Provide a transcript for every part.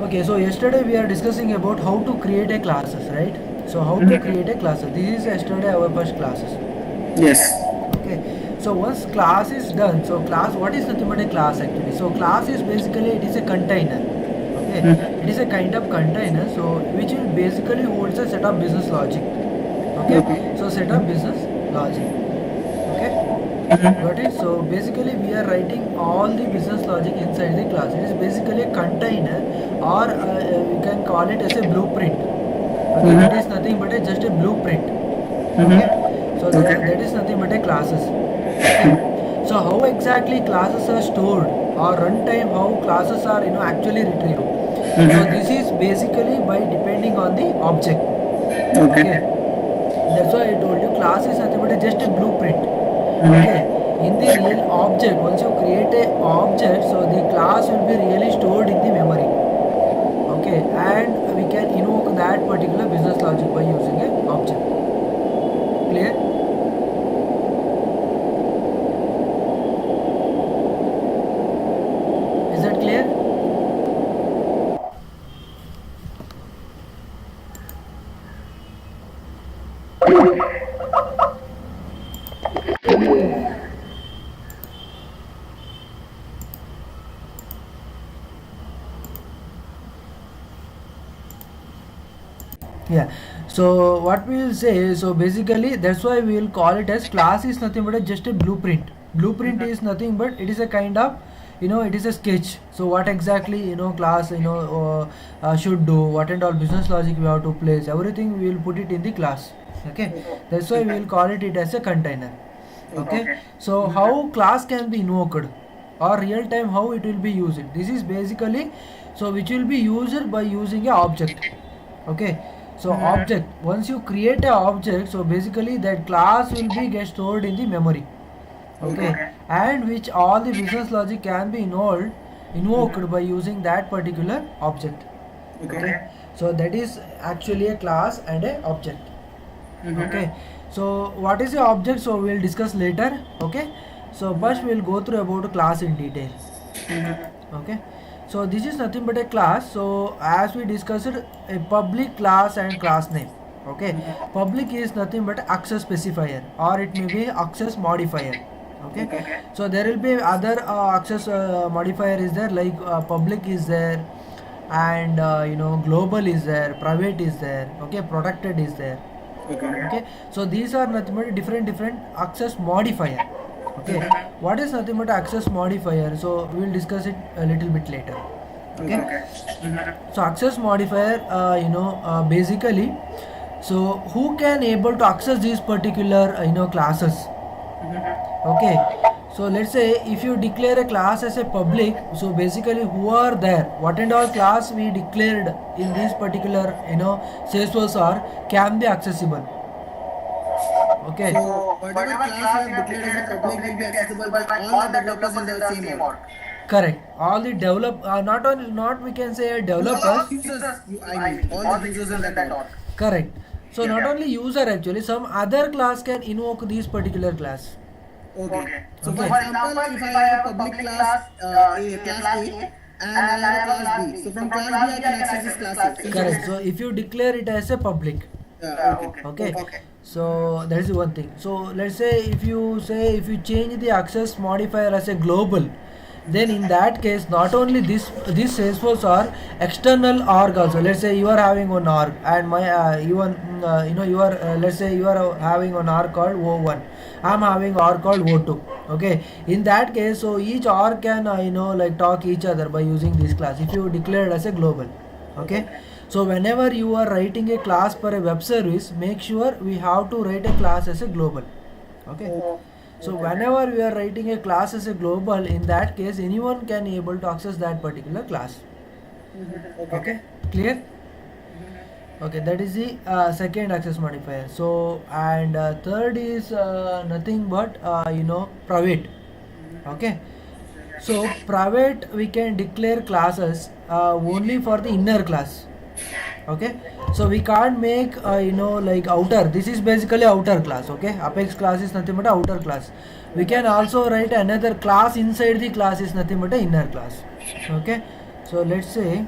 Okay, so yesterday we are discussing about how to create a classes, right? So how to create a classes. This is yesterday our first classes. Yes. Okay, so once class is done, so class, what is nothing but a class actually? So class is basically, it is a container. Okay, it is a kind of container, so which will basically holds a set of business logic. Okay, so set of business logic. Okay, got it. So basically we are writing all the business logic inside the class. It is basically a container, or we can call it as a blueprint. Okay, it is nothing but just a blueprint. Okay, so that is nothing but a classes. Okay, so how exactly classes are stored, or runtime how classes are actually retrieved. So this is basically by depending on the object. Okay, Okay. that's why I told you class is nothing but just a blueprint. Okay, in the real object, once you create a object, so the class will be really stored in the memory. Okay, and we can invoke that particular business logic by using a object. Clear? Is that clear? Yeah, so what we will say, so basically that's why we will call it as class is nothing but just a blueprint. Blueprint is nothing but it is a kind of, it is a sketch. So what exactly class should do, what and all business logic we have to place, everything we will put it in the class. Okay, that's why we will call it as a container. Okay, so how class can be invoked, or real time how it will be used, this is basically, so which will be used by using a object. Okay, so object, once you create a object, so basically that class will be get stored in the memory. Okay, and which all the business logic can be invoked by using that particular object. Okay, so that is actually a class and a object. Okay, so what is the object, so we'll discuss later. Okay, so first we'll go through about class in detail. Okay, so this is nothing but a class. So as we discussed, a public class and class name. Okay, public is nothing but access specifier, or it may be access modifier. Okay, so there will be other access modifier is there, like public is there, and global is there, private is there. Okay, protected is there. Okay, so these are nothing but different access modifier. Okay, what is nothing but access modifier, so we will discuss it a little bit later. Okay, so access modifier, basically, so who can able to access these particular classes. Okay, so let's say if you declare a class as a public, so basically who are there, what and all class we declared in this particular Salesforce are can be accessible. Okay, So whatever class we have declared as a public will be accessible by all the developers in the same org. correct, all the develop not only, not we can say developers. Users, I mean, all the users in that org. Correct, so not only user, actually some other class can invoke this particular class. Okay. So Okay. for example, if I have a public class, class A, and I have a class B, so from class B I can access this class A. Correct, so if you declare it as a public. Okay. Okay, so that is one thing. So let's say if you change the access modifier as a global, then in that case not only this Salesforce or external org also. Let's say you are having one org, and my you are you are let's say you are having an org called O1, I'm having org called O2. Okay, in that case, so each org can like talk each other by using this class if you declare it as a global. Okay, so whenever you are writing a class for a web service, make sure we have to write a class as a global. Okay, so whenever we are writing a class as a global, in that case anyone can able to access that particular class. Okay, clear? Okay, that is the second access modifier. So and third is nothing but private. Okay, so private we can declare classes only for the inner class. Okay, so we can't make like outer, this is basically outer class. Okay, apex class is nothing but outer class. We can also write another class inside the class is nothing but a inner class. Okay, so let's say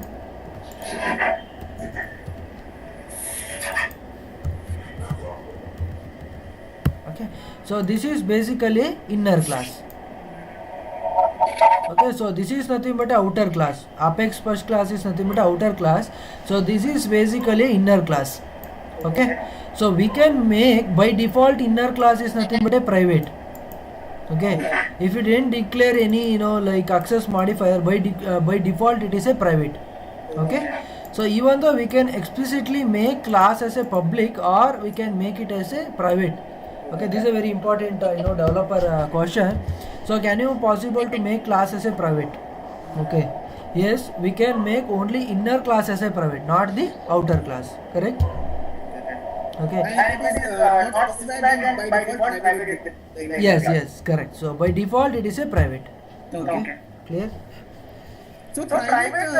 Okay, so this is basically inner class. Okay, so this is nothing but a outer class. Apex first class is nothing but a outer class. So this is basically inner class. Okay, so we can make by default inner class is nothing but a private. Okay, if you didn't declare any like access modifier by default it is a private. Okay, so even though we can explicitly make class as a public or we can make it as a private. Okay, this is a very important developer question. So can you possible to make class as a private? Okay, yes, we can make only inner class as a private, not the outer class, correct? Okay, And it is not specified then by default private. yes, correct. So by default it is a private. Okay. Clear? So private is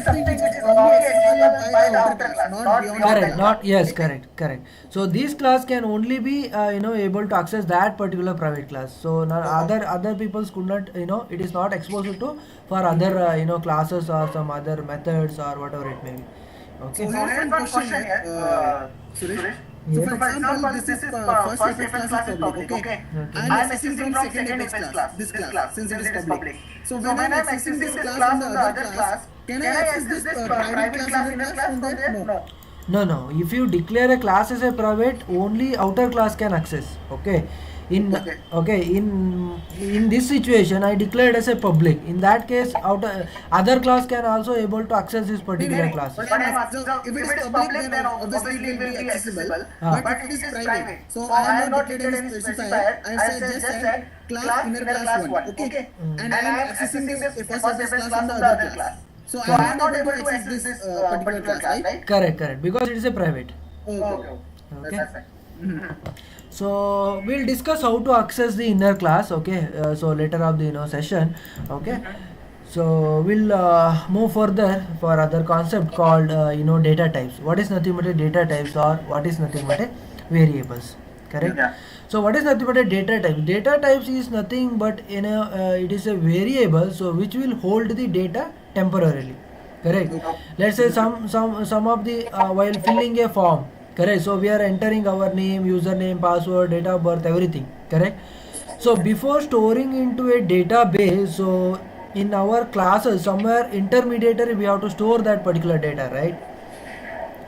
something which is only accessible by the outer class, not beyond Correct, the not yes, correct. So this class can only be able to access that particular private class. So now other peoples could not it is not exposed to for other classes or some other methods or whatever it may be. Okay. So here's one question here, Suresh. So Yes. for example, this is first Apex class is public, okay? I'm accessing from second Apex class, this class, since it is public. So when I'm accessing this class on the other class, can I access this private class in the class from there? No. No. If you declare a class as a private, only outer class can access. Okay. In this situation, I declared as a public. In that case, other class can also able to access this particular class. But if it is public, then obviously it will be accessible. But it is private. So I have not declared any specifier. I just said class inner class 1. Okay. And I am accessing this first Apex class from the other class. So I am not able to access this particular class, right? Correct. Because it is a private. Okay. That's right. So we'll discuss how to access the inner class. Okay. So later of the session. Okay. So we'll move further for other concept called data types. What is nothing but a data types or what is nothing but a variables. Correct. Yeah. So what is nothing but a data type? Data types is nothing but it is a variable so which will hold the data temporarily. Correct. Let's say some of the while filling a form. Correct. So we are entering our name, username, password, date of birth, everything. Correct. So before storing into a database, so in our classes somewhere intermediary we have to store that particular data, right?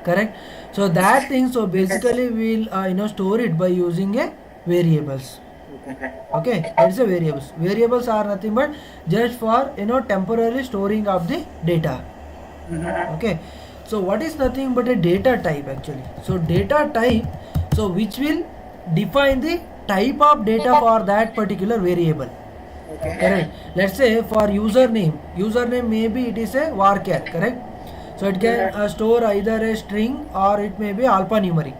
Correct. So that thing, so basically we'll store it by using a variables. Okay, that's a variables. Variables are nothing but just for temporary storing of the data. Okay, so what is nothing but a data type actually? So data type, so which will define the type of data for that particular variable. Okay. Correct. Let's say for username maybe it is a varchar, correct? So it can store either a string or it may be alphanumeric.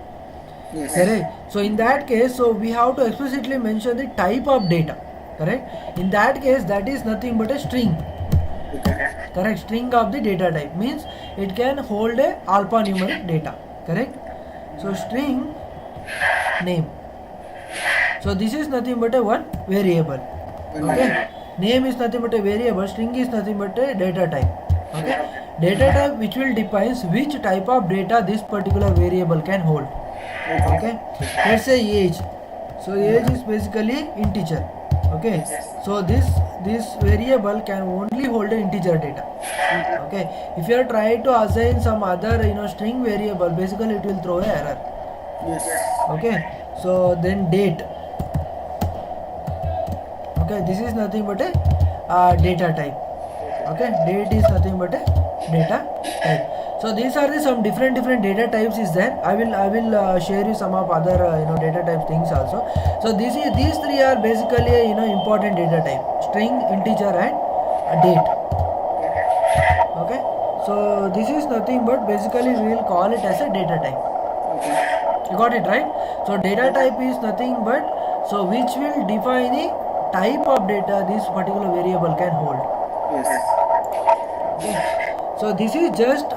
Yes. Correct. So in that case, so we have to explicitly mention the type of data. Correct. In that case, that is nothing but a string. Okay. Correct. String of the data type means it can hold a alphanumeric data. Correct. So string name. So this is nothing but a one variable. Okay. Name is nothing but a variable. String is nothing but a data type. Okay. Data type which will defines which type of data this particular variable can hold. Okay. Let's say age. So age is basically integer. Okay. So this variable can only hold an integer data. Okay. If you are trying to assign some other string variable, basically it will throw an error. Yes. Okay. So then date. Okay. This is nothing but a data type. Okay. Date is nothing but a data type. So these are the some different data types is there. I will share you some of other data type things also. So these three are basically important data type: string, integer, and date. Okay. So this is nothing but basically we will call it as a data type. You got it right? So data type is nothing but so which will define the type of data this particular variable can hold. Yes. Okay. So this is just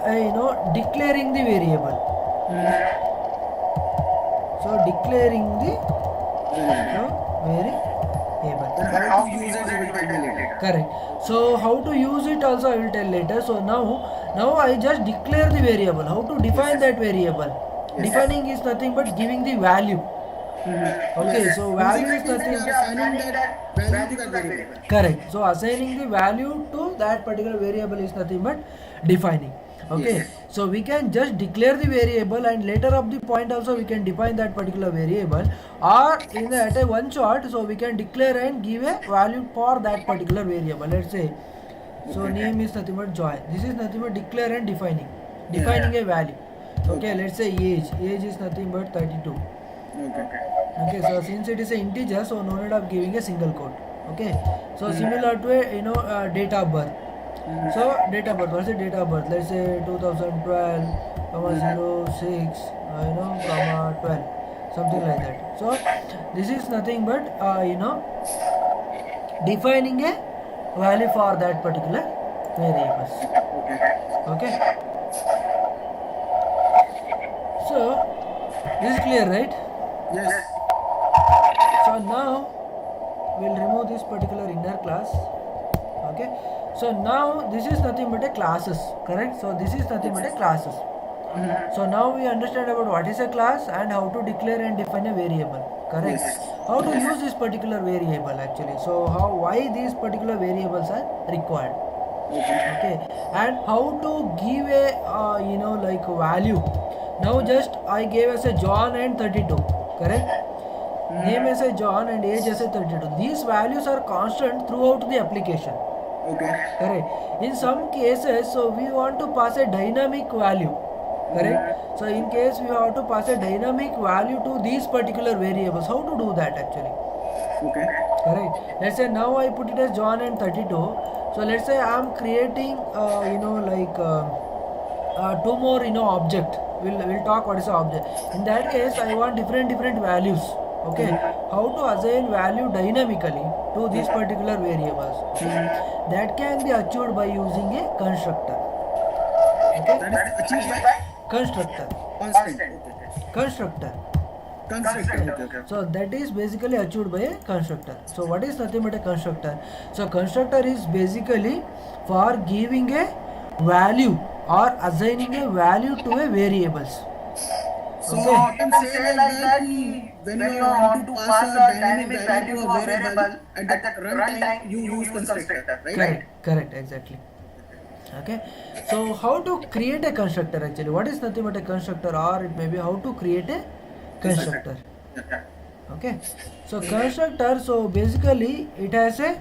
declaring the variable. So declaring the variable. And how to use it, we will tell you later. Correct. So how to use it also I will tell later. So now I just declare the variable. How to define that variable? Defining is nothing but giving the value. Okay, Yes. so Using value it is means we nothing. are assigning that value to that variable. Correct. So assigning the value to that particular variable is nothing but defining. Okay. Yes. So we can just declare the variable and later up the point also we can define that particular variable, or in the, at a one shot, so we can declare and give a value for that particular variable. Let's say, so name is nothing but Joy. This is nothing but declare and defining a value. Okay. Let's say age is nothing but 32. Okay. Okay, so since it is an integer, so no need of giving a single quote. Okay, so similar to a date of birth. So date of birth, what's the date of birth? Let's say 2012, comma 06, comma 12, something like that. So this is nothing but defining a value for that particular variables. Okay. So this is clear, right? Yes. So now we'll remove this particular inner class. Okay, so now this is nothing but a classes, correct? So this is nothing but a classes. So now we understand about what is a class and how to declare and define a variable, correct? Yes. How to use this particular variable actually. So why these particular variables are required? Okay, and how to give a like value. Now just I gave as a John and 32, correct? Name as a John and age as a 32. These values are constant throughout the application. Okay. Correct. In some cases, so we want to pass a dynamic value. Correct. So in case we have to pass a dynamic value to these particular variables, how to do that actually? Okay. Correct. Let's say now I put it as John and 32. So let's say I am creating, two more, object. We'll talk what is the object. In that case, I want different values. Okay. How to assign value dynamically to these particular variables? That can be achieved by using a constructor. Okay. That is achieved by Constructor. constant. Okay. Constructor. Constructor. Okay. So that is basically achieved by a constructor. So what is nothing but a constructor? So constructor is basically for giving a value or assigning a value to a variables. So Okay. you can say like that when you want to pass a dynamic value to a variable at the runtime you use constructor, right? Correct, exactly. Okay, so how to create a constructor actually? What is nothing but a constructor, or it may be how to create a constructor. Okay, so constructor, so basically it has a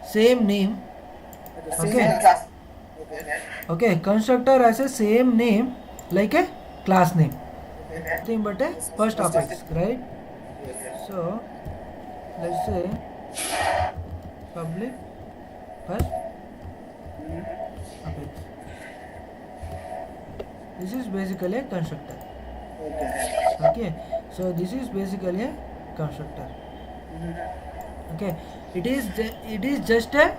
same name. Okay, okay, constructor has a same name like a class name. Nothing but a first apex, right? So let's say public first apex. This is basically a constructor. Okay, so this is basically a constructor. Okay, it is just a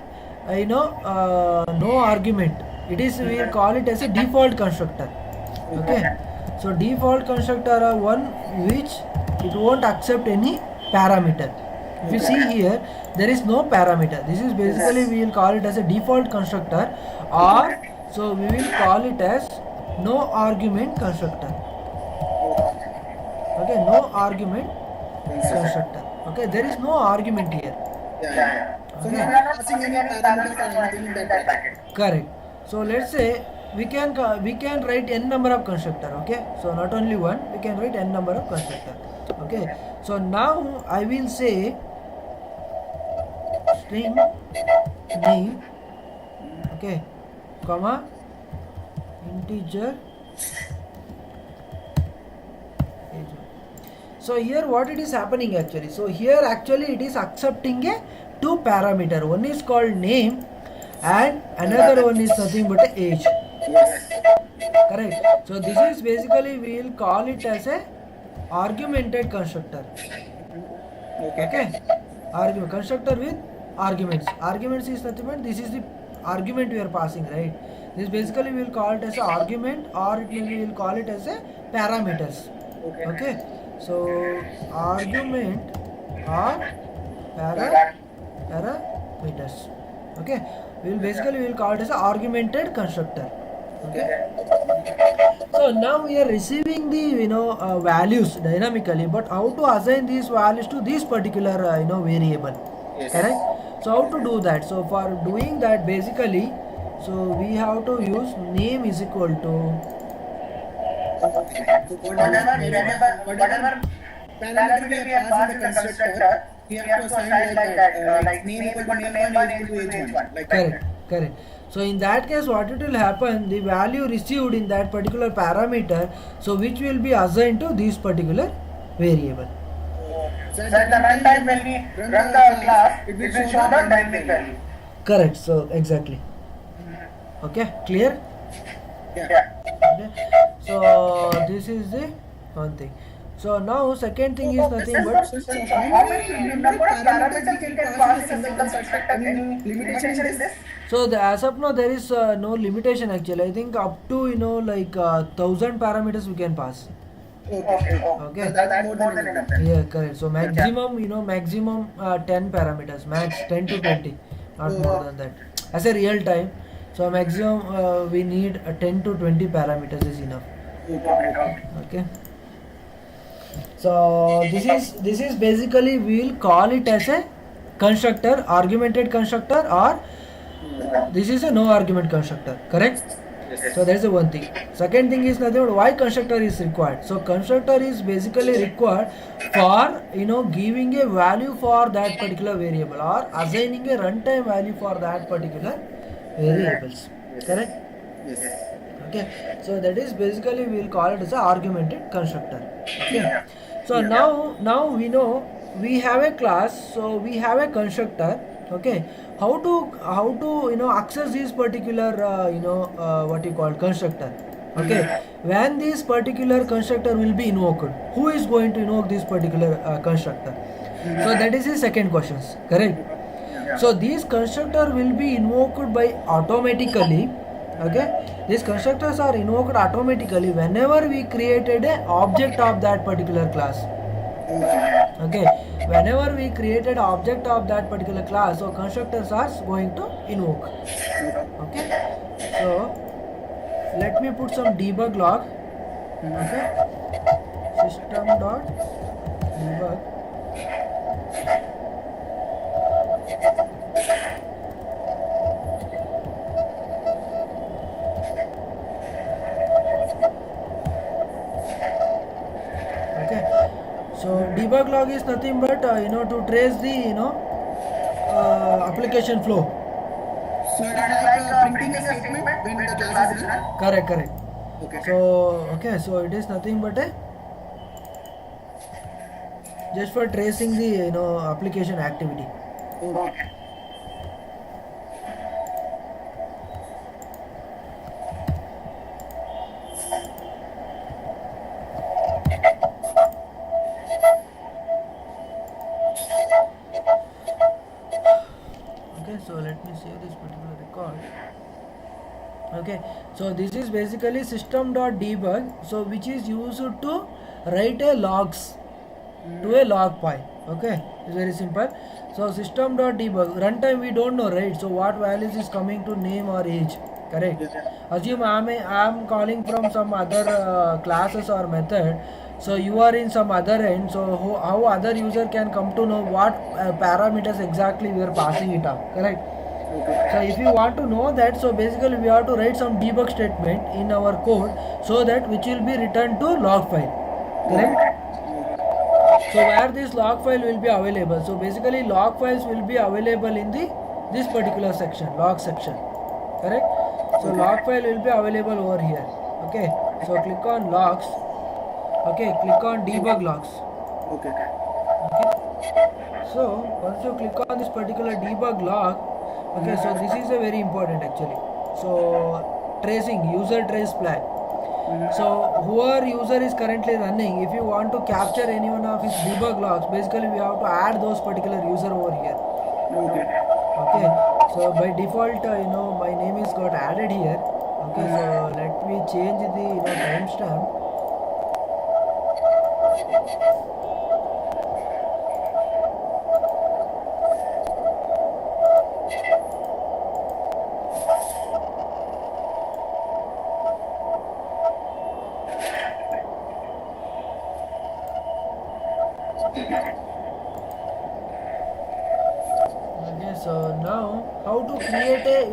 no argument. It is, we will call it as a default constructor. Okay, so default constructor are one which it won't accept any parameter. If you see here, there is no parameter. This is basically, we will call it as a default constructor, or so we will call it as no argument constructor. Okay, no argument constructor. Okay, there is no argument here. So we are not passing any parameters or anything in that packet. Correct. So let's say we can write n number of constructor. Okay, so not only one, we can write n number of constructor. Okay, so now I will say string name, okay, comma integer. So here what it is happening actually? So here actually it is accepting a two parameter. One is called name and another one is nothing but a age. Correct. So this is basically, we will call it as a argumented constructor. Okay. Argument constructor with arguments. Arguments is nothing but, this is the argument we are passing, right? This basically we will call it as a argument, or it will, we will call it as a parameters. Okay. So argument or parameters. Okay, we will call it as an argumented constructor. Okay. So now we are receiving the values dynamically, but how to assign these values to this particular variable, correct? So how to do that? So for doing that, basically, so we have to use name is equal to So whatever parameter we have passed in the constructor, we have to assign like that, like name equal to name1 is equal to age1, like that. correct. So in that case, what it will happen, the value received in that particular parameter, so which will be assigned to this particular variable. So at the runtime when we run the class, it will show the dynamic value. Correct. So exactly. Okay, clear? Yeah. Okay. So this is the one thing. So now second thing is nothing but So how many number of parameters we can pass in a single constructor? Any limitation is this? so as of now there is no limitation actually. I think up to like 1,000 parameters we can pass. Okay. Okay. So that's more than enough. Then. Yeah, correct. So maximum 10 parameters, max 10 to 20, not more than that. As a real time, so maximum we need 10 to 20 parameters is enough. Okay. So this is basically we will call it as a constructor, argumented constructor, or this is a no argument constructor, correct? So that's the one thing. Second thing is nothing but why constructor is required. So constructor is basically required for giving a value for that particular variable or assigning a runtime value for that particular variables, correct? Yes. Okay, so that is basically we will call it as a argumented constructor. Okay, so now we know we have a class, so we have a constructor. Okay, how to access this particular what you call constructor. Okay, when this particular constructor will be invoked, who is going to invoke this particular constructor? So that is the second questions, correct? So these constructor will be invoked by automatically. Okay, these constructors are invoked automatically whenever we created a object of that particular class. Okay, whenever we created an object of that particular class, so constructors are going to invoke. Okay, so let me put some debug log. Okay, system dot debug. Okay, so debug log is nothing but to trace the application flow. So it is like printing a statement when the class is run. Correct. Okay. So it is nothing but a just for tracing the application activity. Okay. Okay, so let me save this particular record. Okay, so this is basically system.debug, so which is used to write a logs to a log file. Okay, it's very simple. So system.debug runtime we don't know, right? So what values is coming to name or age, correct? Assume I'm calling from some other classes or method, so you are in some other end, so how other user can come to know what parameters exactly we are passing it up, correct? So if you want to know that, so basically we have to write some debug statement in our code, so that which will be returned to log file, correct? So where this log file will be available, so basically log files will be available in this particular section, log section, correct? So log file will be available over here. Okay, so click on logs. Okay, click on debug logs. Okay. So once you click on this particular debug log, okay, so this is a very important actually. So tracing, user trace flag. So whoever user is currently running, if you want to capture any one of his debug logs, basically we have to add those particular user over here. Okay, so by default my name is got added here. Okay, so let me change the timestamp.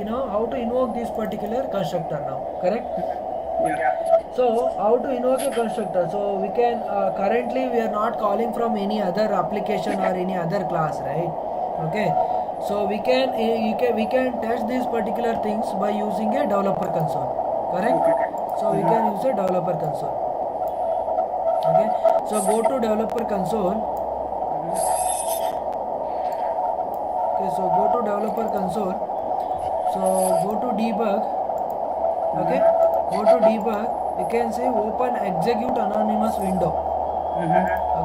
how to invoke this particular constructor now, correct? Yeah. So how to invoke a constructor? So we can currently we are not calling from any other application or any other class, right? Okay. So we can test these particular things by using a developer console, correct? So we can use a developer console. Okay. So go to developer console. Okay. So go to developer console. So go to debug. Okay. Go to debug. You can say open execute anonymous window.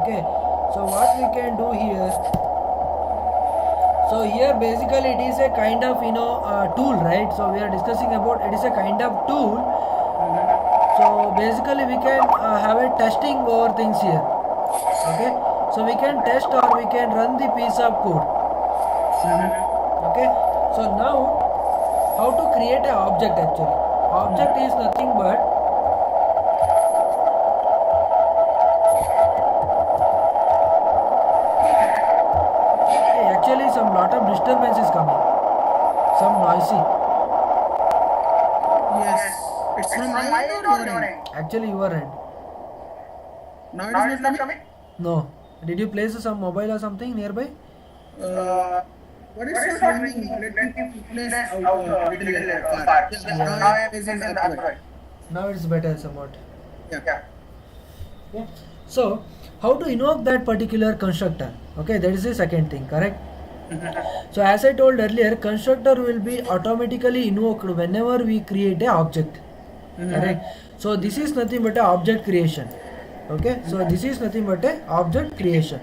Okay. So what we can do here? So here basically it is a kind of tool, right? So we are discussing about it is a kind of tool. So basically we can have a testing over things here. Okay. So we can test or we can run the piece of code. Okay. So now how to create an object actually? Object is nothing but actually some lot of disturbance is coming. Some noisy. Yes. It's from my end or your end? Actually your end. Now it is not coming? No. Did you place some mobile or something nearby? What is not ringing? Let me place out little far. Now I am placing the Android. Now it's better somewhat. Yeah. Okay. So how to invoke that particular constructor? Okay, that is the second thing, correct? So as I told earlier, constructor will be automatically invoked whenever we create an object. Correct? So this is nothing but a object creation. Okay, so this is nothing but a object creation.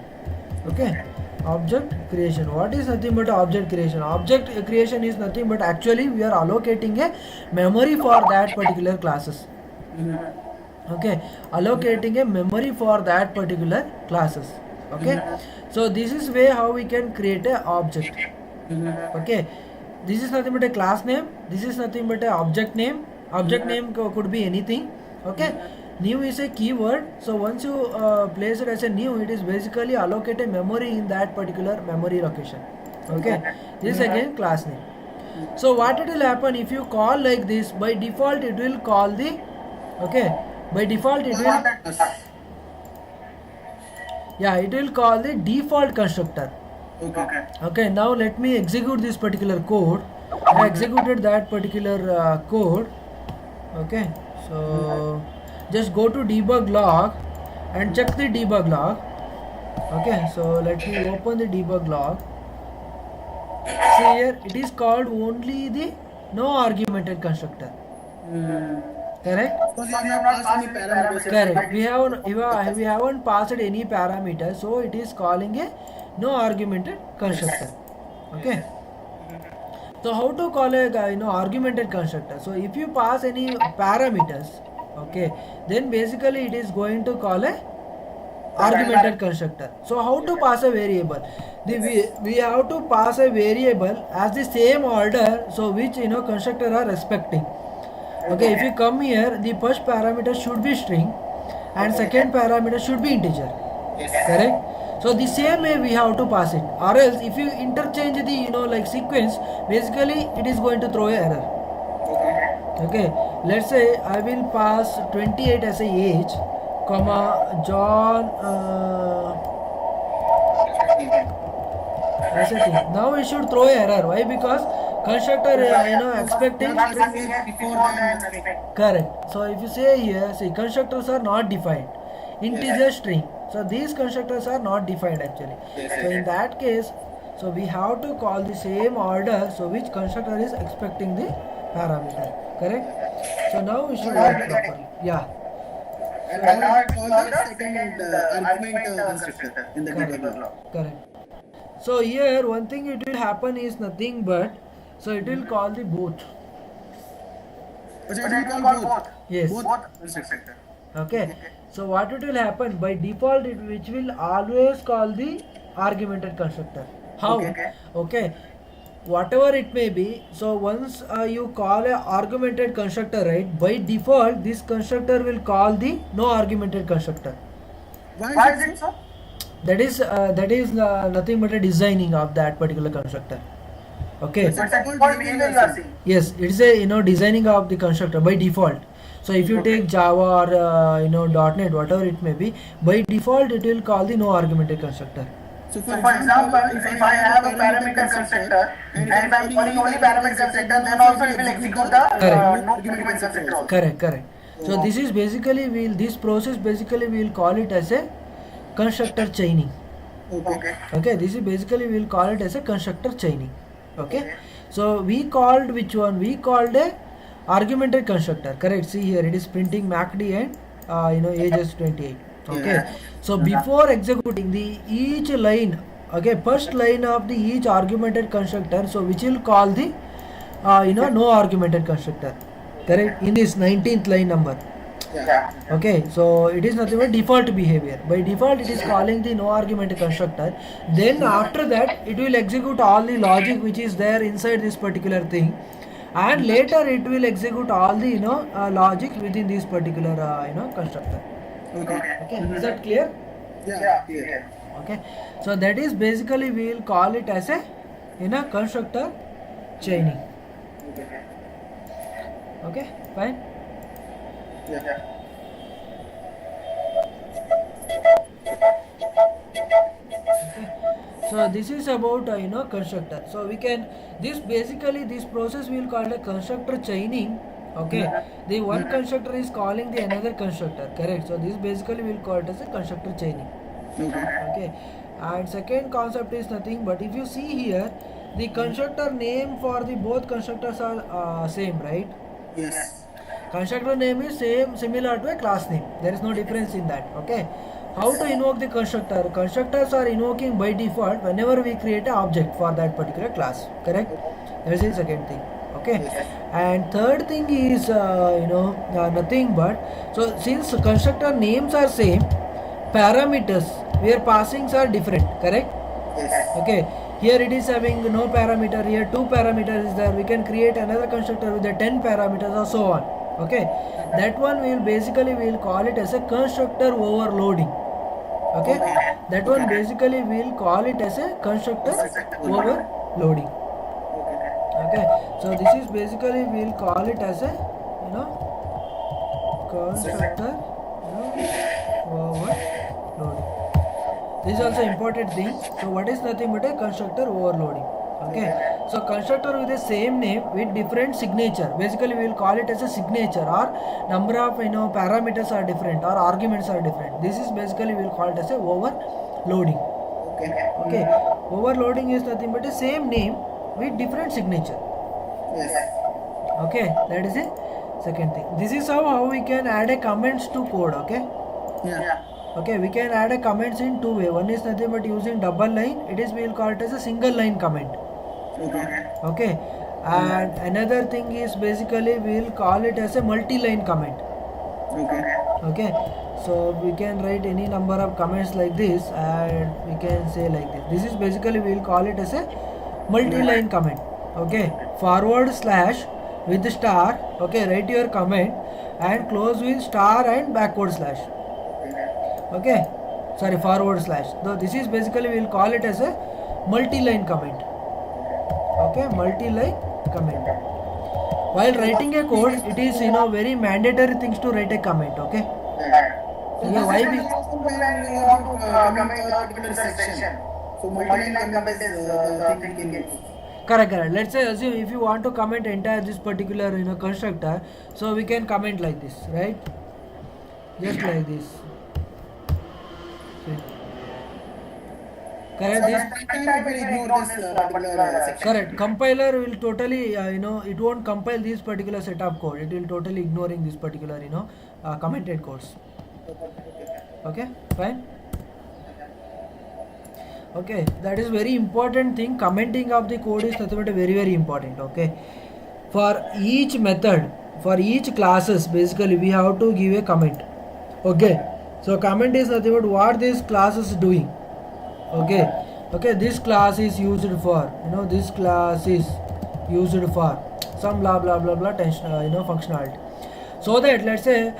Okay, object creation. What is nothing but a object creation? Object creation is nothing but actually we are allocating a memory for that particular classes. Okay, allocating a memory for that particular classes. Okay, so this is way how we can create a object. Okay, this is nothing but a class name, this is nothing but a object name. Object name could be anything. Okay, new is a keyword, so once you place it as a new, it is basically allocate a memory in that particular memory location. Okay, this again class name. So what it will happen if you call like this, by default it will call the, okay, by default it will, yeah, it will call the default constructor. Okay, now let me execute this particular code. I executed that particular code. Okay, so just go to debug log and check the debug log. Okay, so let me open the debug log. See here, it is called only the no argumented constructor. Correct? Because you have not passed any parameters. Correct. We haven't passed any parameter, so it is calling a no argumented constructor. Okay. So how to call a argumented constructor? So if you pass any parameters, okay, then basically it is going to call a argumented constructor. So how to pass a variable? We have to pass a variable as the same order, so which constructor are respecting. Okay, if you come here, the first parameter should be string and second parameter should be integer. Correct? So the same way we have to pass it, or else if you interchange the like sequence, basically it is going to throw an error. Okay, let's say I will pass 28 as a age, comma John as a thing. Now it should throw an error. Why? Because constructor expecting correct. So if you say here, see, constructors are not defined, integer string. So these constructors are not defined actually. So in that case, so we have to call the same order, so which constructor is expecting the parameter. Correct? So now we should write properly. Yeah. And now I call the second argument constructor in the debug log. Correct. So here one thing it will happen is nothing but, so it will call the both. But it will call both. Yes. Both constructor. Okay. So what it will happen by default, which will always call the argumented constructor. How? Okay. Whatever it may be. So once you call a argumented constructor, right? By default, this constructor will call the no argumented constructor. Why is it so? That is nothing but a designing of that particular constructor. Okay. It's a default behavior you are seeing. Yes, it's a designing of the constructor by default. So if you take Java or .NET, whatever it may be, by default it will call the no argumented constructor. So for example, if I have a parameter constructor and if I'm calling only parameter constructor, then also it will execute the no argument constructor also. Correct. So this is basically this process basically we'll call it as a constructor chaining. Okay, this is basically we'll call it as a constructor chaining. Okay. So we called which one? We called a argumented constructor. Correct. See here it is printing MACD and ages 28. Okay. So before executing the each line, okay, first line of the each argumented constructor, so which will call the no argumented constructor. Correct. In this 19th line number. Yeah. Okay, so it is nothing but default behavior. By default it is calling the no argument constructor. Then after that it will execute all the logic which is there inside this particular thing, and later it will execute all the logic within this particular constructor. Okay, is that clear? Yeah. Clear. Okay, so that is basically we will call it as a constructor chaining. Okay, fine. Yeah. So this is about constructor. So we can this process we will call a constructor chaining. Okay, the one constructor is calling the another constructor. Correct. So this basically we will call it as a constructor chaining. Okay, and second concept is nothing but if you see here the constructor name for the both constructors are same, right? Yes. Constructor name is similar to a class name. There is no difference in that. Okay. How to invoke the constructor? Constructors are invoking by default whenever we create an object for that particular class. Correct? That is the second thing. Okay. And third thing is nothing but so since constructor names are same, parameters where passings are different. Correct? Yes. Okay. Here it is having no parameter. Here 2 parameters is there. We can create another constructor with the 10 parameters or so on. Okay, that one we will call it as a constructor overloading. Okay, that one basically we will call it as a constructor overloading. Okay, so this is basically we will call it as a constructor overloading. This is also important thing. So what is nothing but a constructor overloading. Okay, so constructor with the same name with different signature. Basically, we will call it as a signature or number of parameters are different or arguments are different. This is basically we will call it as a overloading. Okay, overloading is nothing but the same name with different signature. Yes. Okay, that is the second thing. This is how we can add a comments to code. Okay. Yeah. Okay, we can add a comments in two way. One is nothing but using double line. It is we will call it as a single line comment. Okay, and another thing is basically we will call it as a multi-line comment. Okay, so we can write any number of comments like this and we can say like this. This is basically we will call it as a multi-line comment. Okay, forward slash with star. Okay, write your comment and close with star and backward slash. Okay, sorry, forward slash. So this is basically we will call it as a multi-line comment. Okay, multi-line comment. While writing a code, it is very mandatory things to write a comment. Okay. Why we So multi-line comment is the thing. Correct. Let's say assume if you want to comment entire this particular constructor, so we can comment like this, right? Just like this. See. Correct. Compiler will totally, it won't compile this particular set of code. It will totally ignoring this particular, commented codes. Okay, fine. Okay, that is very important thing. Commenting of the code is nothing but very important. Okay, for each method, for each classes, basically we have to give a comment. Okay, so comment is nothing but what this class is doing. Okay, this class is used for this class is used for some blah functionality. So that let's say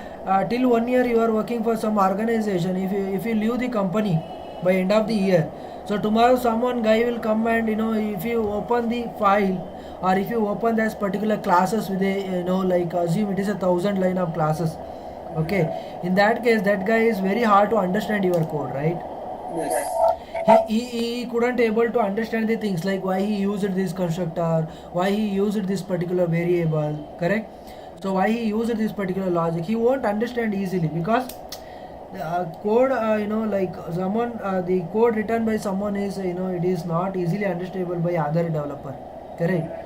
till 1 year you are working for some organization. If you leave the company by end of the year, So tomorrow someone guy will come and if you open the file or if you open this particular classes with a like assume it is 1,000 line of classes. Okay, in that case that guy is very hard to understand your code, right? Yes. He couldn't able to understand the things like why he used this constructor, why he used this particular variable, correct? So why he used this particular logic, he won't understand easily because code like someone the code written by someone is it is not easily understandable by other developer, correct?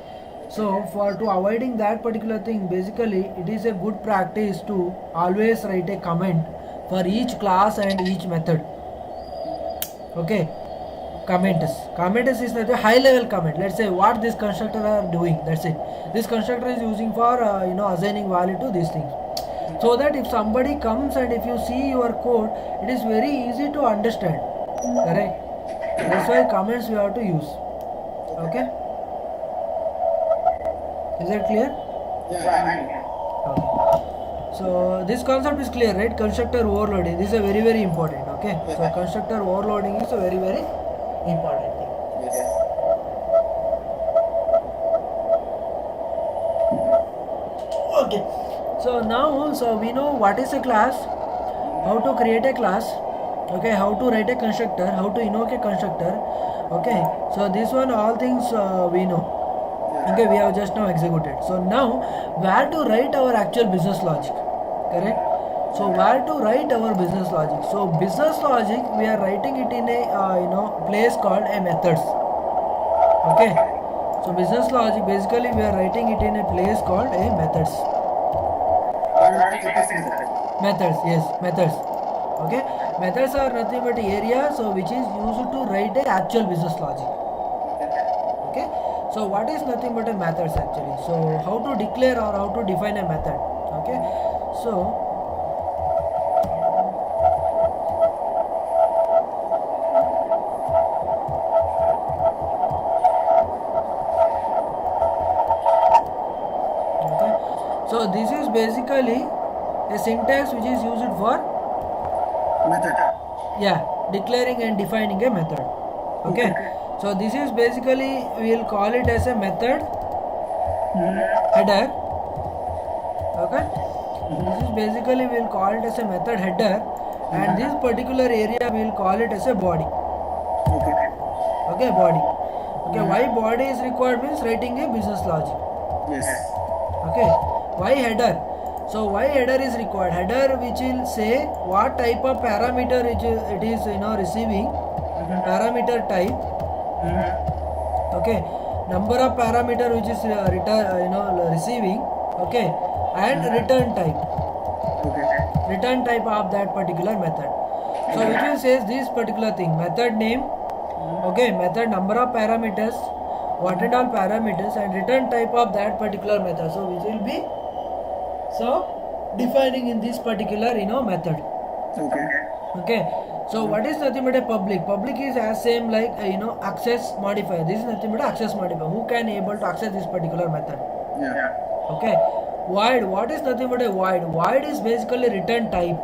So for to avoiding that particular thing, basically it is a good practice to always write a comment for each class and each method. Okay, comment is the high level comment. Let's say what this constructor are doing, that's it. This constructor is using for assigning value to these things, so that if somebody comes and if you see your code, it is very easy to understand, correct? That's why comments we have to use. Okay, is that clear? Yeah. Okay. So this concept is clear, right? Constructor overloading, this is a very very important. Okay, so constructor overloading is a very very important thing. Yes. Okay, so now we know what is a class, how to create a class, okay, how to write a constructor, how to invoke a constructor. Okay, so this one all things we know. Okay, we have just now executed. So now where to write our actual business logic, correct? So where to write our business logic? So business logic we are writing it in a place called a methods. Okay, so business logic basically we are writing it in a place called a methods. Methods, yes, methods. Okay, methods are nothing but area so which is used to write a actual business logic. Okay, so what is nothing but a methods actually? So how to declare or how to define a method? Okay, so so this is basically a syntax which is used for Method. declaring and defining a method. Okay, so this is basically we will call it as a method header. Okay, this is basically we will call it as a method header, and this particular area we will call it as a body. Okay, body. Okay, why body is required means writing a business logic. Yes. Okay, why header? So why header is required? Header which will say what type of parameter it is receiving, parameter type. Okay, number of parameter which is receiving. Okay, and return type. Return type of that particular method. So which will says this particular thing, method name. Okay, method number of parameters, what and all parameters, and return type of that particular method. So which will be defining in this particular method. Okay, so what is nothing but a public? Public is as same like access modifier. This is nothing but access modifier. Who can able to access this particular method? Yeah. Okay, void. What is nothing but a void? Void is basically return type.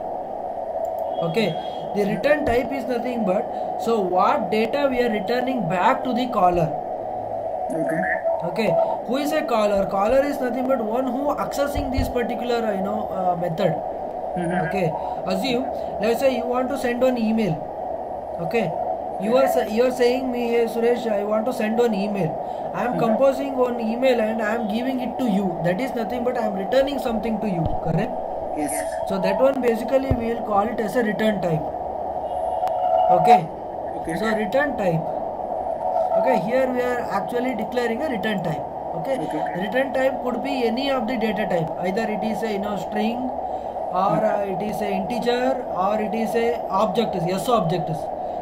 Okay, the return type is nothing but so what data we are returning back to the caller. Okay, who is a caller? Caller is nothing but one who accessing this particular method. Okay, assume let's say you want to send an email. Okay, you are saying me, hey Suresh, I want to send an email. I am composing one email and I am giving it to you. That is nothing but I am returning something to you, correct? Yes. So that one basically we will call it as a return type. Okay, so return type. Okay, here we are actually declaring a return type. Okay, return type could be any of the data type. Either it is a string, or it is a integer, or it is a object. Yes, object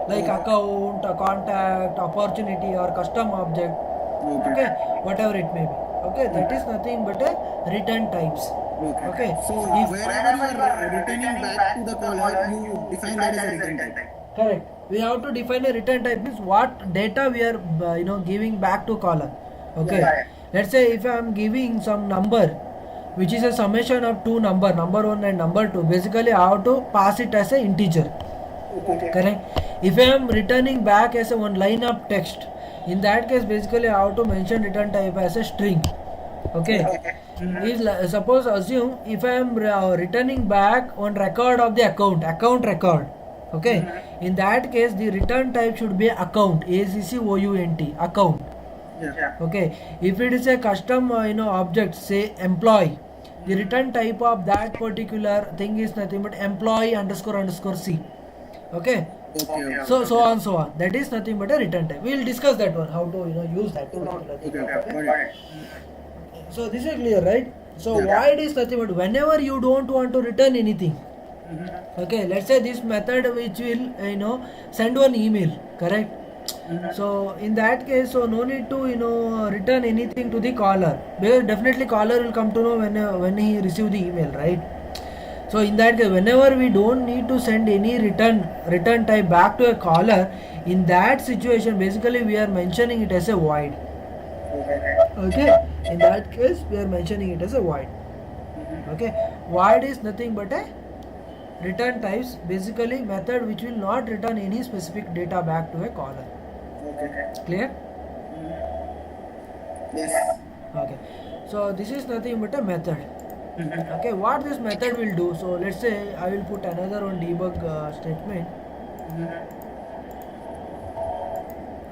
like account, a contact, opportunity, or custom object. Okay, whatever it may be. Okay, that is nothing but a return types. Okay, So wherever you are returning back to the caller, you define that as a return type. correct. We have to define a return type means what data we are giving back to caller. Okay, let's say if I am giving some number which is a summation of two number 1 and number 2, basically I have to pass it as a integer. Correct. if I am returning back as a one line of text, in that case basically I have to mention return type as a string. Okay. Suppose assume if I am returning back on record of the account record. Okay. In that case the return type should be account, ACCOUNT, account. Okay. If it is a custom object, say employee, the return type of that particular thing is nothing but employee __ C. Okay. So on, that is nothing but a return type. We will discuss that one, how to use that particular thing. Okay. So this is clear, right? So void is nothing but whenever you don't want to return anything. Okay, let's say this method which will send one email, correct? So in that case, so no need to return anything to the caller, because definitely caller will come to know when he receive the email, right? So in that case, whenever we don't need to send any return type back to a caller, in that situation basically we are mentioning it as a void. Okay, in that case we are mentioning it as a void. Okay, void is nothing but a return types, basically method which will not return any specific data back to a caller. Clear? Yes. Okay, so this is nothing but a method. Okay, what this method will do, so let's say I will put another one debug statement.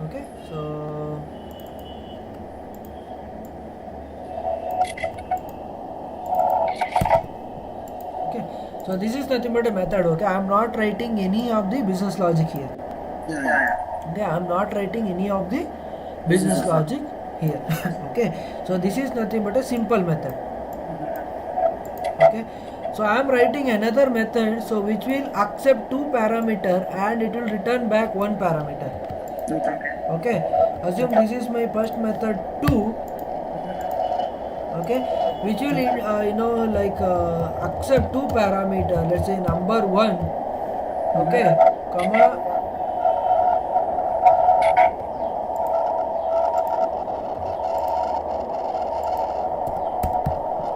Okay, so so this is nothing but a method. Okay, I am not writing any of the business logic here. Okay, I am not writing any of the business logic here. Okay, so this is nothing but a simple method. Okay, so I am writing another method, so which will accept two parameter and it will return back one parameter. Okay, assume this is my first method 2. Okay, which will accept two parameter, let's say number 1, okay, comma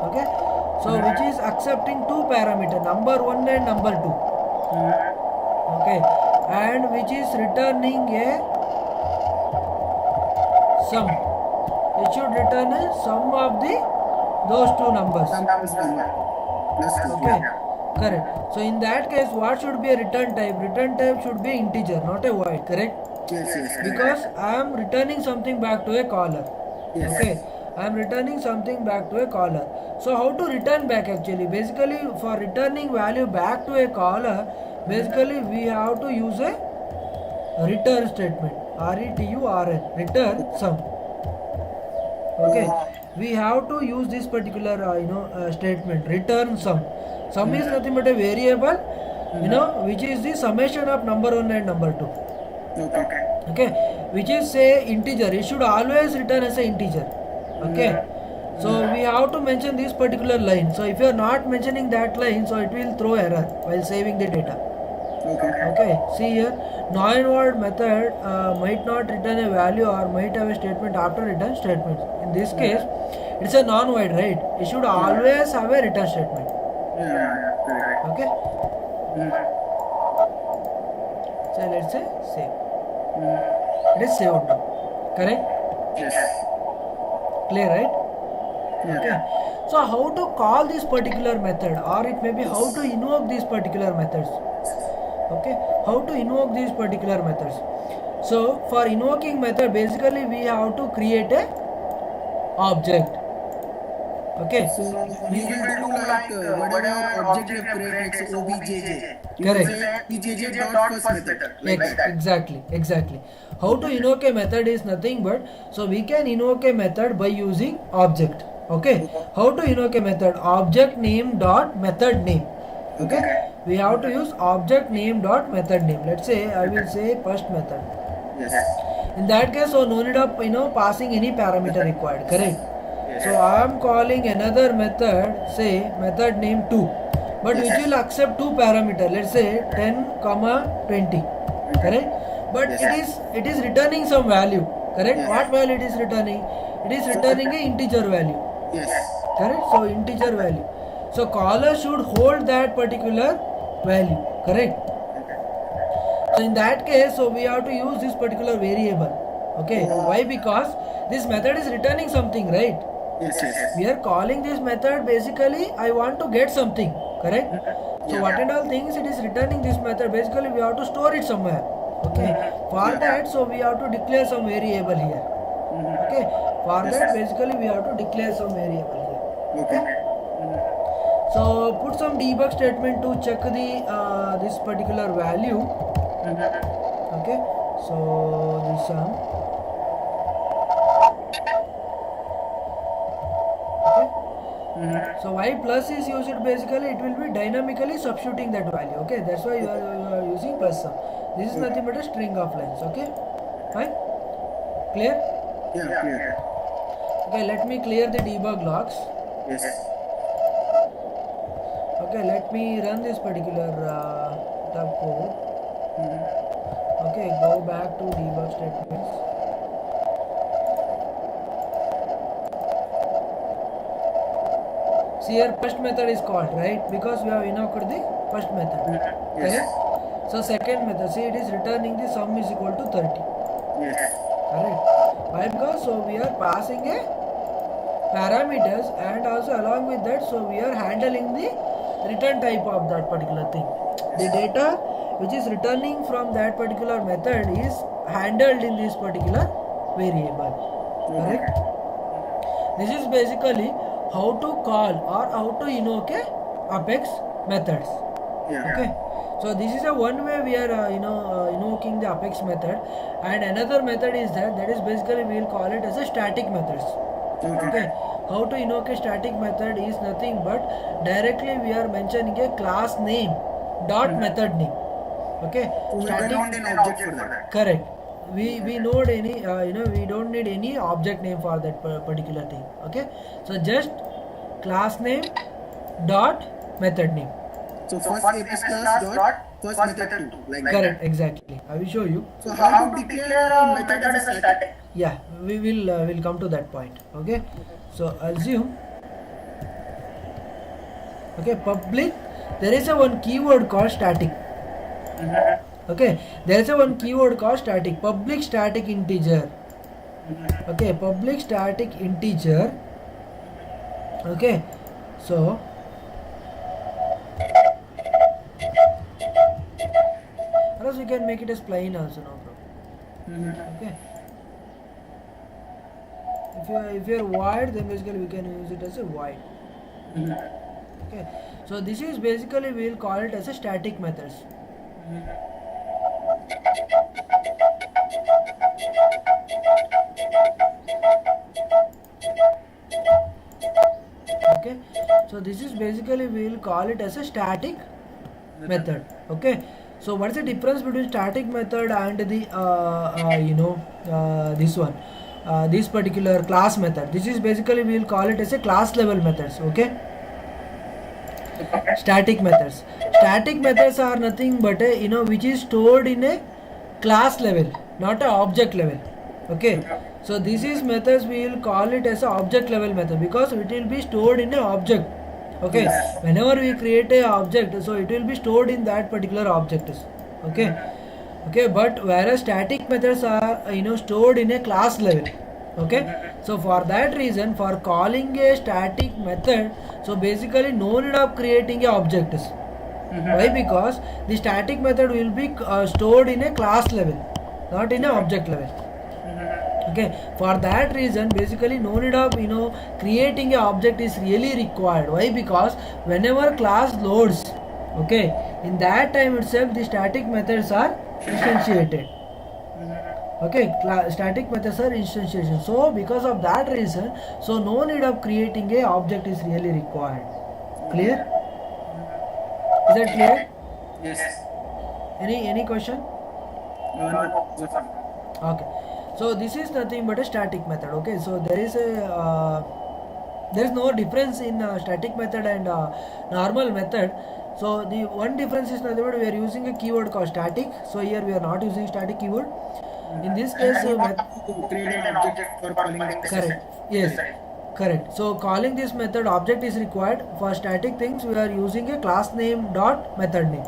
okay, so which is accepting two parameter, number 1 and number 2. Okay, and which is returning a sum. It should return a sum of those two numbers. Okay, correct. So in that case, what should be a return type? Return type should be integer, not a void, correct? Yes. Because I am returning something back to a caller. Yes. Okay, I am returning something back to a caller. So how to return back actually? Basically, for returning value back to a caller, basically we have to use a return statement. RETURN, return sum. Okay, we have to use this particular statement, return sum. Sum is nothing but a variable, which is the summation of number 1 and number 2. Okay, which is say integer. It should always return as an integer. Okay, so we have to mention this particular line. So if you are not mentioning that line, so it will throw error while saving the data. Okay, see here, non-void method might not return a value or might have a statement after return statement. In this case, it's a non-void, right? It should always have a return statement. Okay. So let's say save. It is saved now. Correct? Yes. Clear, right? Okay. So how to call this particular method, or it may be how to invoke these particular methods. Okay, how to invoke these particular methods. So for invoking method, basically we have to create a object. Okay. So we will do like whatever object we have created, so OBJJ. Correct. OBJJ dot first method. Like that. Exactly. How to invoke a method is nothing but, so we can invoke a method by using object. Okay. How to invoke a method? Object name dot method name. Okay. We have to use object name dot method name. Let's say I will say first method. Yes. In that case, so no need of passing any parameter required. Correct. So I am calling another method, say method name 2, but which will accept two parameter. Let's say 10, 20. Correct. But it is returning some value. Correct. Yes. What value it is returning? It is returning a integer value. Yes. Correct. So integer value. So caller should hold that particular value. Correct. So in that case, so we have to use this particular variable. Okay, why? Because this method is returning something, right? Yes, yes. We are calling this method basically I want to get something, correct? So what and all things it is returning this method, basically we have to store it somewhere. Okay, for that, so we have to declare some variable here. Okay, for that basically we have to declare some variable here. Okay. So put some debug statement to check the this particular value. Okay, so this sum. Okay. So why plus is used, basically it will be dynamically substituting that value. Okay, that's why you are using plus sum. This is nothing but a string of lines. Okay, fine, clear? Yeah, clear. Okay, let me clear the debug logs. Yes. Okay, let me run this particular tab code. Okay, go back to debug statements. See here, first method is called, right? Because we have invoked the first method. Correct? So second method, see, it is returning the sum is equal to 30. Yes. Correct? Why? Because so we are passing a parameters, and also along with that, so we are handling the return type of that particular thing. The data which is returning from that particular method is handled in this particular variable. Correct? This is basically how to call or how to invoke a Apex methods. Yeah. Okay, so this is a one way we are invoking the Apex method, and another method is that is basically we will call it as a static methods. Okay, how to invoke a static method is nothing but directly we are mentioning a class name dot method name. Okay, So we static, don't need an object for that. correct. We need any we don't need any object name for that particular thing. Okay, so just class name dot method name. So first APIS class dot first method 2, like that. Correct, exactly. I will show you. So how to declare a method as a static? Yeah, we will come to that point. Okay, so assume, okay, public, there is a one keyword called static. Okay, there is a one keyword called static, public static integer. Okay, public static integer. Okay, so or else we can make it as plain also, no problem. Okay, if you are void, then basically we can use it as a void. Okay, so this is basically we will call it as a static methods. Okay, so this is basically we will call it as a static method. Okay, so what is the difference between static method and the this one, this particular class method? This is basically we will call it as a class level methods. Okay, static methods are nothing but a which is stored in a class level, not a object level. Okay, so this is methods we will call it as a object level method because it will be stored in a object. Okay, whenever we create a object, so it will be stored in that particular object. Okay, but whereas static methods are stored in a class level. Okay, so for that reason, for calling a static method, so basically no need of creating a object. Why? Because the static method will be stored in a class level, not in a object level. Okay, for that reason basically no need of creating a object is really required. Why? Because whenever class loads, okay, in that time itself the static methods are instantiated. Okay, static methods are instantiation. So because of that reason, so no need of creating a object is really required. Clear? Is that clear? Yes. Any question? No. Okay, so this is nothing but a static method. Okay, so there is no difference in static method and normal method. So the one difference is nothing but we are using a keyword called static. So here we are not using static keyword. In this case, Create an object for calling the correct. Yes, correct. So calling this method object is required. For static things we are using a class name dot method name.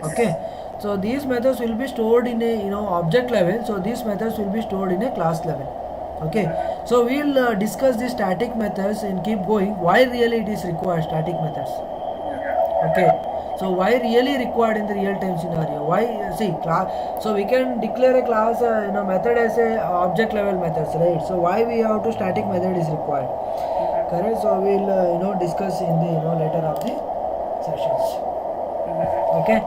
Okay, so these methods will be stored in a object level, so these methods will be stored in a class level. Okay, so we'll discuss the static methods and keep going. Why really it is required, static methods? Okay, so why really required in the real time scenario? Why? See, class, so we can declare a class method as a object level methods, right? So why we have to static method is required? Correct. So we'll discuss in the later of the sessions. Okay,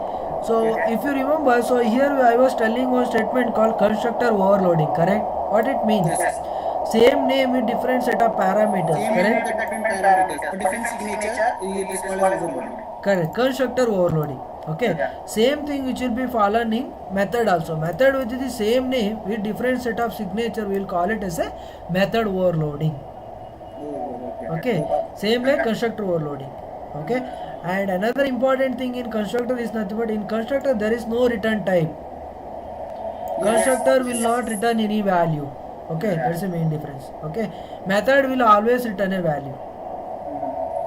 so if you remember, so here I was telling one statement called constructor overloading. Correct. What it means? Same name with different set of parameters. Correct. For different signature, it is called as overloading. Correct. Constructor overloading. Okay. Same thing which will be followed in method also. Method with the same name with different set of signature, we will call it as a method overloading. Okay. Same like constructor overloading. Okay. And another important thing in constructor is nothing but in constructor there is no return type. Constructor will not return any value. Okay, that's the main difference. Okay, method will always return a value.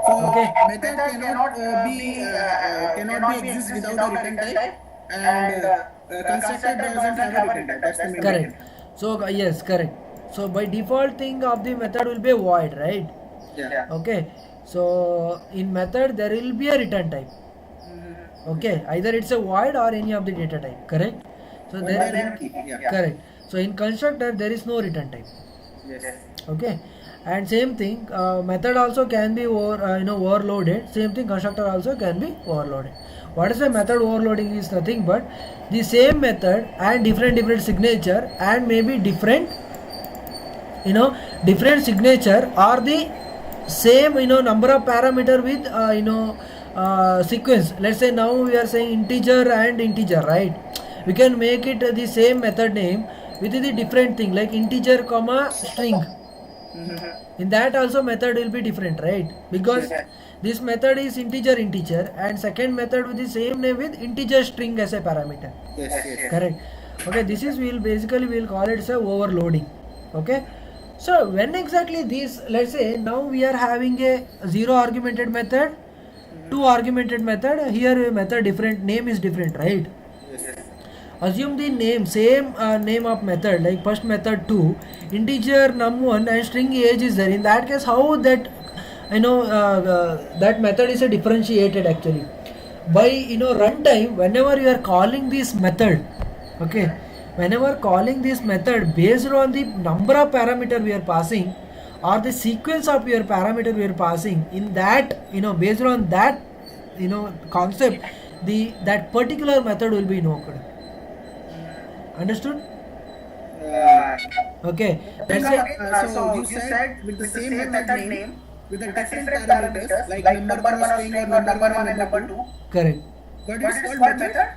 So Okay. method cannot be exist without a return type, and constructor doesn't have a return type. That's the main Correct. difference. So yes, correct. So by default thing of the method will be void, right? Yeah. Okay. So in method there will be a return type. Okay, either it's a void or any of the data type. Correct. So there. Yeah. Correct. So in constructor there is no return type. Yes. Okay, and same thing method also can be overloaded. Same thing constructor also can be overloaded. What is the method overloading is nothing but the same method and different signature and maybe different signature or the same number of parameter with sequence. Let's say now we are saying integer and integer, right? We can make it the same method name with the different thing like integer comma string. In that also method will be different, right? Because this method is integer and second method with the same name with integer string as a parameter. Yes. Correct. Okay, this is we'll call it as a overloading. Okay, so when exactly this, let's say now we are having a 0 argumented method, 2 argumented method. Here a method different name is different, right? Assume the name same name of method like first method 2, integer num1 and string age is there. In that case, how that that method is a differentiated actually by runtime. Whenever you are calling this method, okay, whenever calling this method based on the number of parameter we are passing or the sequence of your parameter we are passing, in that based on that concept, that particular method will be invoked. Understood? Okay. Let's say, So you said with the same method name with the different parameters like number one string or number one and number two. correct. What is called method?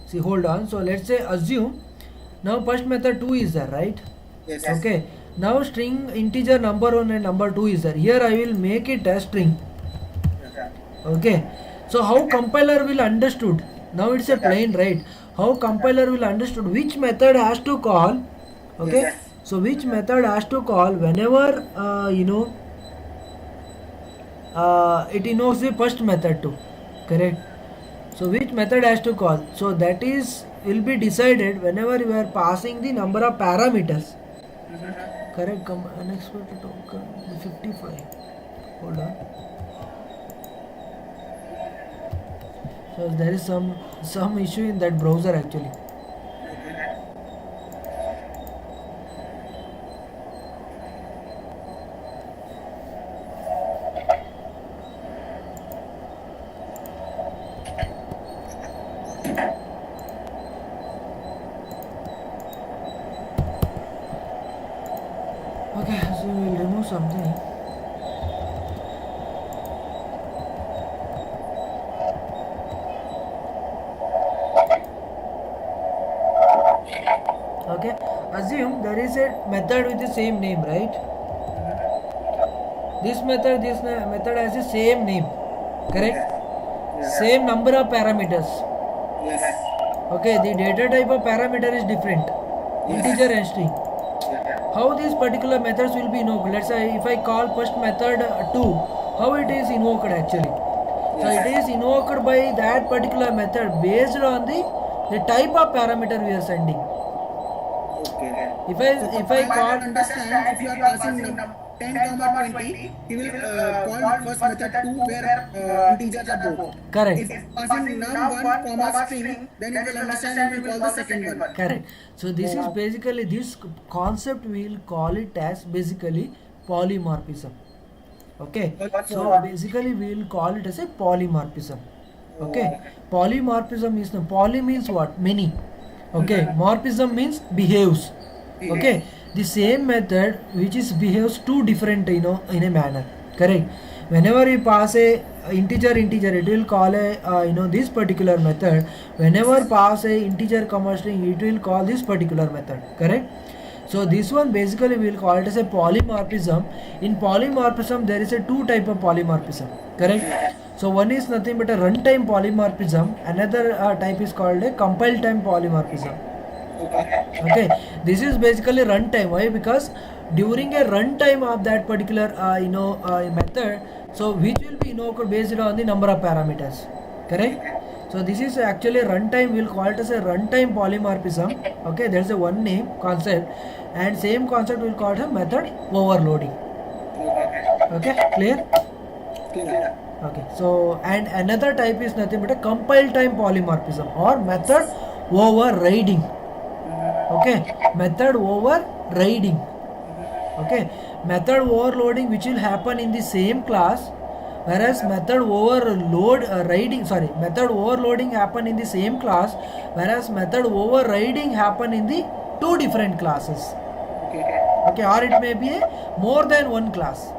See, hold on. So let's say assume now first method 2 is there, right? Yes. Okay. Now string integer number 1 and number 2 is there. Here I will make it as string. Okay. So how compiler will understood? Now it's a plain, right? How compiler will understood which method has to call. Okay. Yes. So which method has to call whenever it invokes the first method too. Correct. So which method has to call? So that is will be decided whenever you are passing the number of parameters. Correct. Unexpected token 55. Hold on. So there is some issue in that browser actually. Okay, so we'll remove something. Okay, assume there is a method with the same name, right? This method has the same name, correct? Same number of parameters. Yes. Okay, the data type of parameter is different, integer and string. How these particular methods will be invoked? Let's say if I call first method 2, how it is invoked actually? So it is invoked by that particular method based on the type of parameter we are sending. Okay. If So I compiler call, can understand if you are passing 10 comma 20, he will call first method 2 where integers are both. correct. If passing num1 comma string, then it will understand and will call the second one. Correct. So this is basically this concept we will call it as basically polymorphism. Okay. So basically we will call it as a polymorphism. Okay. Polymorphism is poly means what? Many. Okay. Morphism means behaves. Okay. The same method which is behaves two different in a manner. Correct. Whenever we pass a integer, it will call a this particular method. Whenever pass a integer comma string, it will call this particular method. Correct. So this one basically we will call it as a polymorphism. In polymorphism there is a two type of polymorphism. Correct. So one is nothing but a runtime polymorphism. Another type is called a compile time polymorphism. Okay, this is basically runtime. Why? Because during a runtime of that particular method, so which will be invoked based on the number of parameters. Correct. So this is actually runtime. We'll call it as a runtime polymorphism. Okay, there's a one name concept, and same concept we'll call it a method overloading. Okay, clear? Clear. Okay, so and another type is nothing but a compile time polymorphism or method overriding. Okay, method overriding. Okay, method overloading which will happen in the same class, whereas method overloading happen in the same class, whereas method overriding happen in the two different classes. Okay, or it may be a more than one class.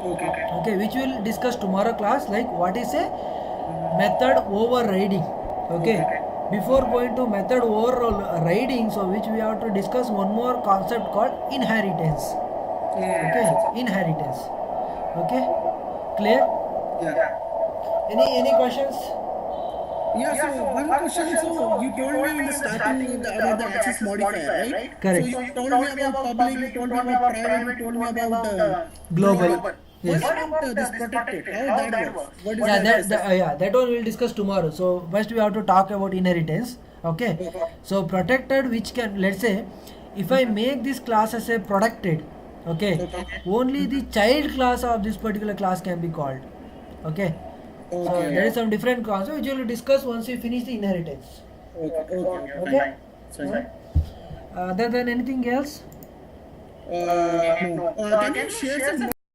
Okay, which we will discuss tomorrow class, like what is a method overriding. Okay, before going to method overriding, so which we have to discuss one more concept called inheritance. Okay, inheritance. Okay, clear? Yeah. Any questions? Yeah, so one question, so you told me in the starting about the access modifier, right? Correct. So you told me about public, you told me about private, you told me about Global. Yes. What about this protected? How that works? What is That one we'll discuss tomorrow. So first we have to talk about inheritance. Okay. So protected, which can, let's say, if I make this class as a protected, okay, only the child class of this particular class can be called. Okay. So there is some different concept which we will discuss once we finish the inheritance. Okay. Other than anything else? No. Can you share some